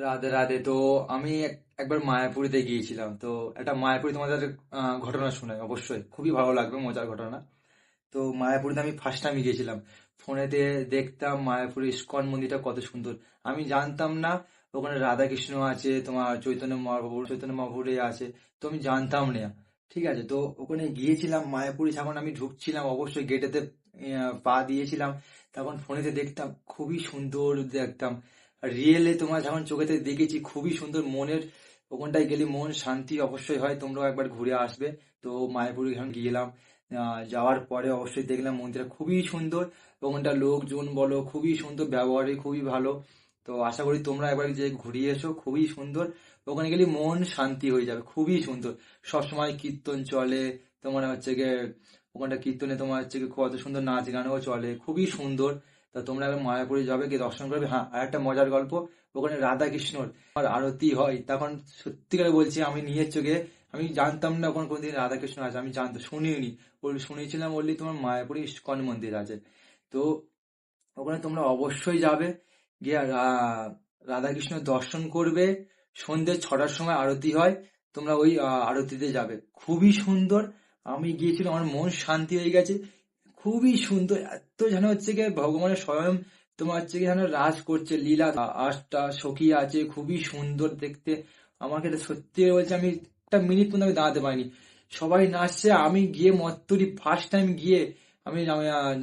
রাধে রাধে। তো আমি একবার মায়াপুরীতে গিয়েছিলাম। তো একটা মায়াপুরি তোমাদের ঘটনা শোনাই, অবশ্যই খুবই ভালো লাগবে, মজার ঘটনা। তো মায়াপুরীতে আমি ফার্স্ট টাইম গিয়েছিলাম। ফোনেতে দেখতাম মায়াপুর ইস্কন মন্দিরটা কত সুন্দর। আমি জানতাম না ওখানে রাধা কৃষ্ণ আছে, তোমার চৈতন্য মহাপ্রভু আছে। তো আমি জানতাম না। ঠিক আছে, তো ওখানে গিয়েছিলাম মায়াপুরী, যখন আমি ঢুকছিলাম অবশ্যই গেটেতে পা দিয়েছিলাম, তখন ফোনেতে দেখতাম খুবই সুন্দর দেখতাম। রিয়েলে তোমার যখন চোখেতে দেখেছি খুবই সুন্দর। মনের ওখানটায় গেলে মন শান্তি অবশ্যই হয়। তোমরাও একবার ঘুরে আসবে। তো মায়াপুরী যখন গেলাম, যাওয়ার পরে অবশ্যই দেখলাম মন্দিরটা খুবই সুন্দর। ওখানকার লোকজন বলো খুবই সুন্দর, ব্যবহারে খুবই ভালো। তো আশা করি তোমরা একবার যে ঘুরিয়ে এসো, খুবই সুন্দর। ওখানে গেলে মন শান্তি হয়ে যাবে, খুবই সুন্দর। সবসময় কীর্তন চলে, তোমার হচ্ছে গিয়ে ওখানটা কীর্তনে তোমার হচ্ছে গিয়ে কত সুন্দর নাচ গানও চলে, খুবই সুন্দর। তা তোমরা একবার মায়াপুরে যাবে, গিয়ে দর্শন করবে। হ্যাঁ, আর একটা মজার গল্প, ওখানে রাধা কৃষ্ণর আর আরতি হয় তখন। সত্যিকারে বলছি, আমি নিজের চোখে আমি জানতাম না ওখানে কোনদিন রাধাকৃষ্ণ আছে, আমি জানতাম শুনিনি। শুনেছিলাম বললি তোমার মায়াপুরে ইস্কন মন্দির আছে। তো ওখানে তোমরা অবশ্যই যাবে, গিয়ে রাধাকৃষ্ণ দর্শন করবে। সন্ধ্যে 6টার সময় আরতি হয়, তোমরা ওই আরতিতে যাবে, খুবই সুন্দর। আমি গিয়েছিলাম, আমার মন শান্তি হয়ে গেছে। খুবই সুন্দর, এত যেন হচ্ছে গিয়ে ভগবানের স্বয়ং তোমার হচ্ছে গিয়ে যেন রাজ করছে, লীলা। আটটা সখী আছে, খুবই সুন্দর দেখতে। আমাকে এটা সত্যি বলছে, আমি একটা মিনিট পর্যন্ত আমি দাঁড়াতে পারিনি। সবাই নাচছে, আমি গিয়ে মত্তরি ফার্স্ট টাইম গিয়ে আমি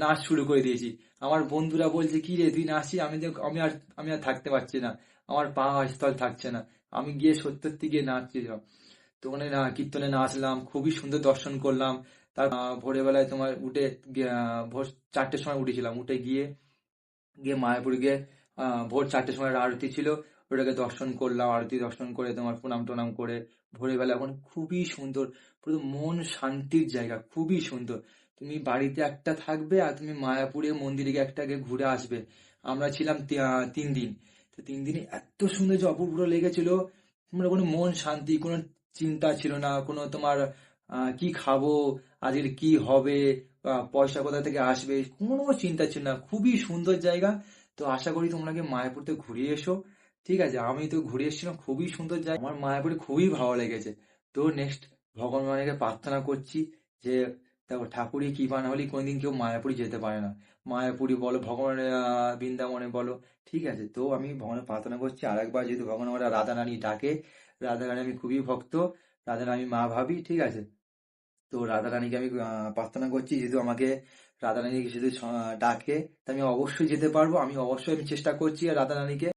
নাচ শুরু করে দিয়েছি। আমার বন্ধুরা বলছে কি রে তুই নাচছিস, আমি আর থাকতে পারছি না, আমার পা স্থল থাকছে না। আমি গিয়ে সত্যি সত্যি গিয়ে নাচছিলাম। তো ওখানে কীর্তনে নাচলাম, খুবই সুন্দর দর্শন করলাম। তার ভোরবেলায় তোমার উঠে ভোর 4টের সময় উঠেছিলাম, উঠে গিয়ে গিয়ে মায়াপুর গিয়ে ভোর 4টের সময় আরতি ছিল, ওটাকে দর্শন করলাম। আরতি দর্শন করে তোমার প্রণাম টনাম করে ভোরের বেলা এখন খুবই সুন্দর, পুরো মন শান্তির জায়গা, খুবই সুন্দর। তুমি বাড়িতে একটা থাকবে আর তুমি মায়াপুরে মন্দিরে গিয়ে একটা আগে ঘুরে আসবে। আমরা ছিলাম 3 দিন। তো 3 দিনে এত সুন্দর যে অপূর্ব লেগেছিল। মানে কোনো মন শান্তি, কোনো চিন্তা ছিল না, কোনো তোমার কি খাবো, আজকের কি হবে, পয়সা কোথা থেকে আসবে, কোনো চিন্তা ছিল না। খুবই সুন্দর জায়গা। তো আশা করি তোমরা গিয়ে মায়াপুরতে ঘুরে এসো। ঠিক আছে, আমি তো ঘুরে এসেছিলাম, খুবই সুন্দর জায়গা, আমার মায়াপুরে খুবই ভালো লেগেছে। তো নেক্সট ভগবানকে প্রার্থনা করছি যে, দেখো ঠাকুরই কৃপা না হলে কোনোদিন কেউ মায়াপুরি যেতে পারে না। মায়াপুরি বলো, ভগবানের বৃন্দাবনে বলো। ঠিক আছে, তো আমি ভগবানের প্রার্থনা করছি আর একবার, যেহেতু ভগবান আমরা রাধা রানী ডাকে, রাধা রানী আমি খুবই ভক্ত, রাধা রানী মা ভাবি। ঠিক আছে, তো রাধা রানীকে আমি প্রার্থনা করছি, যেহেতু আমাকে রাধা রানী যেহেতু ডাকে, তা আমি অবশ্যই যেতে পারবো। আমি অবশ্যই চেষ্টা করছি আর রাধা রানীকে